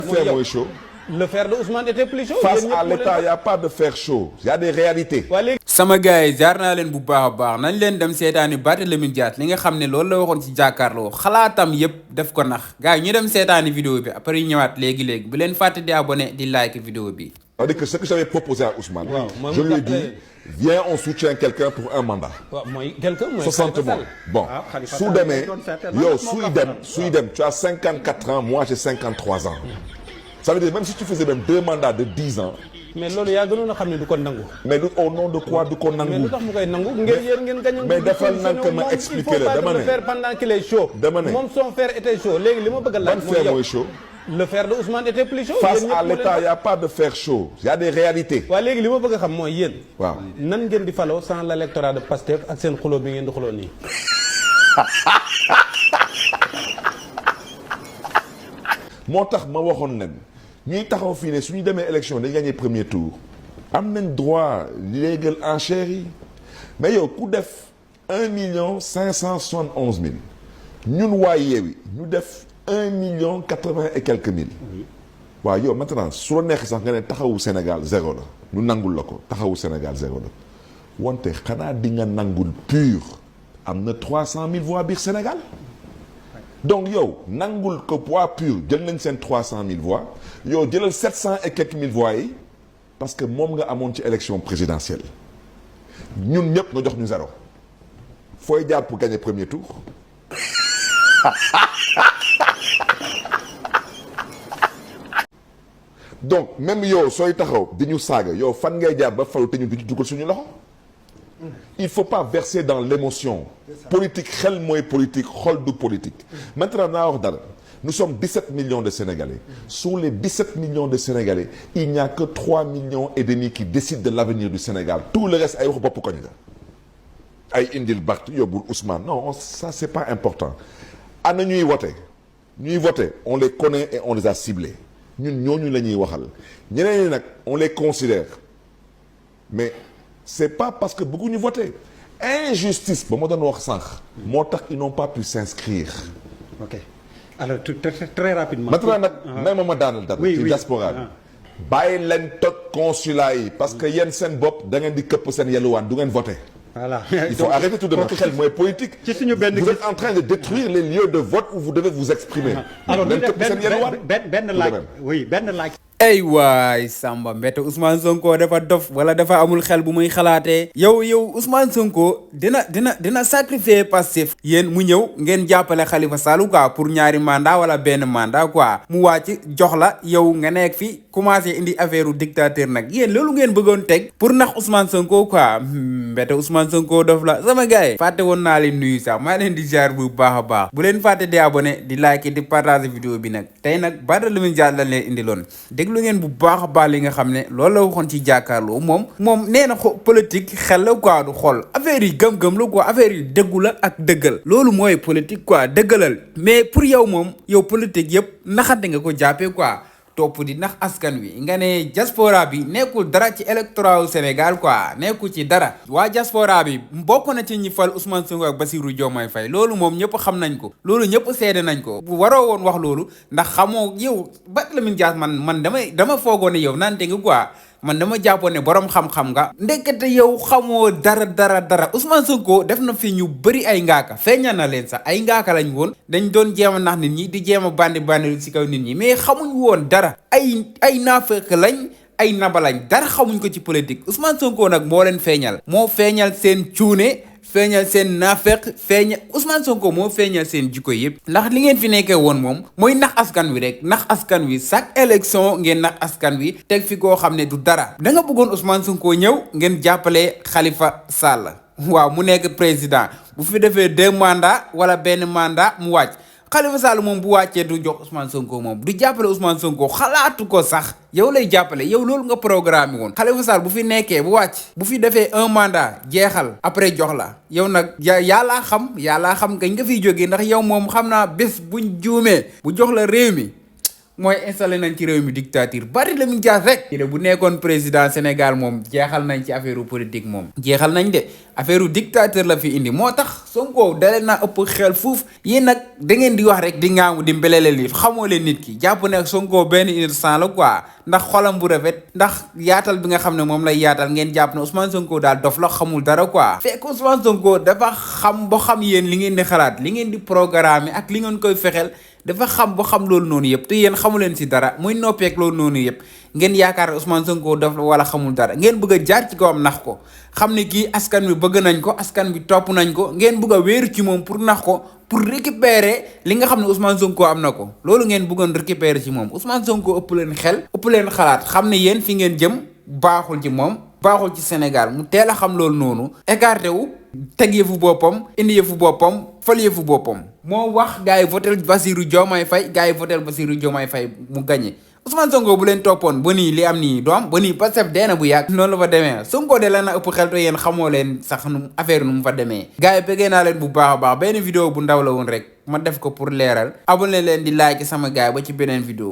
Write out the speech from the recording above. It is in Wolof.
Faire moins chaud. Le fer de Ousmane était plus chaud. Face à l'État, il n'y a pas de fer chaud. Il y a des réalités. sama gars yi jaar naa leen bu baax a baax nañ leen dem seetaani Barthélémy Dias li nga xam ne loolu la waxoon ci jàkkaarloo xalaatam yépp def ko nax gars yi ñu dem seetaani vidéo bi après ñëwaat léegi-léegi bu leen fàtte di abonné di like vidéo bi. C'est-à-dire que ce que j'avais proposé à Ousmane, je lui ai dit, viens, on soutient quelqu'un pour un mandat. 60 mois. Bon, Soudem, tu as 54 ans, moi j'ai 53 ans. Ça veut dire même si tu faisais même 2 mandats de 10 ans. Mais loolu yaa gënoon a xam ne du ko nangu. Mais au nom de quoi du ko nangu. Mais lu tax mu koy nangu ngeen gañ. Mais defal na ko ma expliquer la dama ne. Il faut pas le faire pendant qu'il est chaud. Dama ne moom son fer était chaud léegi li ma bëgg a laaj. Ban fer mooy chaud. Le fer de Ousmane était plus chaud. Face à l'État, il n'y a pas de fer chaud. Il y a des réalités. waaw léegi li ma bëgg a xam mooy yéen. waaw nan ngeen di faloo sans l'électorat de Pastef ak seen xuloo bi ngeen di xuloo nii. moo tax ma waxoon leen ñuy taxaw fii ne suñu demee élection dañ gagné premier tour am nañ droit léegal enchères yi mais yow ku def 1,571,000 ñun waa Yewwi ñu def 1,80 et quelques mille. waaw yow maintenant su la neexee sax nga ne taxawu Sénégal zéro la ñu nangul la ko taxawu Sénégal zéro la wante xanaa di nga nangul pur am na 300,000 voix biir Sénégal. donc yow nangul ko poids pur jël nañ seen 300,000 voix yow jëlal 700 et quelques mille voix yi parce que moom nga amoon ci élection présidentielle ñun ñëpp nga jox ñu zéro fooy jaar pour gagner premier tour. donc même yow sooy taxaw di ñu saaga yow fan ngay jaar ba falu te ñu di dugal suñu loxo. Il ne faut pas verser dans l'émotion. Politique, xel mooy politique, xol du politique. Maintenant, naa wax dara. Nous sommes 17 millions de Sénégalais. Sur les 17 millions de Sénégalais, il n'y a que 3,5 millions qui décident de l'avenir du Sénégal. Tout le reste, ay wax bopp koñ la. Ay indil Barth yóbbul Ousmane. Non, ça c'est pas important. Ana ñuy voter. Ñuy voter, on les connaît et on les a ciblés. Ñun ñooñu la ñuy waxal. Ñeneen ñi nag, on les considère. Mais c'est pas parce que beaucoup n'y voté. Injustice, bon, moi, je ils n'ont pas pu s'inscrire. Ok. Alors, très rapidement. Maintenant, même moi, dans le diaspora, bàyyi leen toj consulat yi parce que yéen seen bopp da ngeen di këpp seen yelluwaan du ngeen voté. Voilà. Il faut arrêter tout de même xel mooy politique. Vous êtes en train de détruire les lieux de vote où vous devez vous exprimer. Alors, leen këpp seen yelluwaan. benn laaj. ay waay Samba mbete Ousmane Sonko dafa dof wala dafa amul xel bu muy xalaatee yow Ousmane Sonko dina sacrifier Pastef yéen mu ñëw ngeen jàppale Khalifa Sall quoi pour ñaari mandat wala benn mandat quoi mu wàcc jox la yow nga nekk fi commencé indi affaire u dictateur nag yéen loolu ngeen bëggoon teg pour nax Ousmane Sonko quoi mbete Ousmane Sonko dof la sama gars yi fàtte woon naa leen nuyu sax maa leen di jaar bu baax a baax bu leen fàtte di abonné di like di partager vidéo bi nag tey nag Barthélémy Dias lañ leen indiloon lu ngeen bu baax a baax li nga xam ne loolu la waxoon ci jàkkaarloo moom nee na politique xel la quoi du xol affaire yi gëm-gëm la quoi affaire yi dëggu la ak dëggal loolu mooy politique quoi dëggalal mais pour yow politique yëpp naxante nga ko jàppee quoi topp di nax askan wi nga ne diaspora bi nekkul dara ci électorat Sénégal quoi nekkul ci dara waa diaspora bi bokk na ci ñi fal Ousmane Sonko ak Bassirou Diomaye Faye loolu moom ñëpp xam nañ ko loolu ñëpp seede nañ ko bu waroo woon wax loolu ndax xamoo yow Barthélémy Dias man dama foogoon ne yow nante nga quoi man dama jàppoon ne borom xam-xam nga ndekete yow xamoo dara Ousmane Sonko def na fi ñu bëri ay ngaaka feeñal na leen sax ay ngaaka lañ woon dañ doon jéem a nax nit ñi di jéem a bandi ci kaw nit ñi mais xamuñ woon dara ay naafeq lañ ay naba lañ dara xamuñ ko ci politique Ousmane Sonko nag moo leen feeñal moo feeñal seen cuune feeñal seen naafeq Ousmane Sonko moo feeñal seen jikko yëpp ndax li ngeen fi nekkee woon moom mooy nax askan wi rek nax askan wi chaque élection ngeen nax askan wi teg fi koo xam ne du dara da nga bëggoon Ousmane Sonko ñëw ngeen jàppale Khalifa Sall waaw mu nekk président bu fi defee 2 mandats wala benn mandat mu wàcc Khalifa Sall moom bu wàccee du jox Ousmane Sonko moom du jàppale Ousmane Sonko xalaatu ko sax yow lay jàppale yow loolu nga programme woon Khalifa Sall bu fi nekkee bu wàcc bu fi defee 1 mandat jeexal après jox la yow nag yàllaa xam kañ nga fiy jógee ndax yow moom xam naa bés buñ juumee bu jox la réew mi mooy installé nañ ci réew mi dictature Barthélémy Dias rek ci bu nekkoon président Sénégal moom jeexal nañ ci affaire politique moom jeexal nañ de affaire dictateur la fi indi moo tax Sonko dalee naa ëpp xel fuuf yéen nag da ngeen di wax rek di ngaamu di mbelele li xamoo leen nit ki jàpp ne Sonko benn innocent la quoi ndax xolam bu rafet ndax yaatal bi nga xam ne moom lay yaatal ngeen jàpp ne Ousmane Sonko daal dof la xamul dara quoi fekk Ousmane Sonko dafa xam ba xam yéen li ngeen di xalaat li ngeen di programme ak li ngeen koy fexeel dafa xam ba xam loolu noonu yëpp te yéen xamu leen si dara muy noppeek loolu noonu yëpp ngeen yaakaar Ousmane Sonko dof la wala xamul dara ngeen bëgg a jaar ci kawam nax ko xam ne kii askan bi bëgg nañ ko askan bi topp nañ ko ngeen bëgg a wéeru ci moom pour nax ko pour récupérer li nga xam ne Ousmane Sonko am na ko loolu ngeen bëggoon récupérer ci moom Ousmane Sonko ëpp leen xel ëpp leen xalaat xam ne yéen fi ngeen jëm baaxul ci moom baaxul ci Sénégal mu teel a xam loolu noonu écarté wu teg yëfu boppam indi yëfu boppam fal yëfu boppam moo wax gars yi votel Bassirou Diomaye Faye gars yi votel Bassirou Diomaye Faye mu gagné Ousmane Sonko bu leen toppoon ba nii li am nii doom ba nii Pastef dee na bu yàgg noonu la fa demee Sonko de la na ëpp xel te yéen xamoo leen sax nu affaire nu mu fa demee gars yi bëggee naa leen bu baax a baax benn vidéo bu ndaw la woon rek ma def ko pour leeral abonné leen di like sama gars yi ba ci beneen vidéo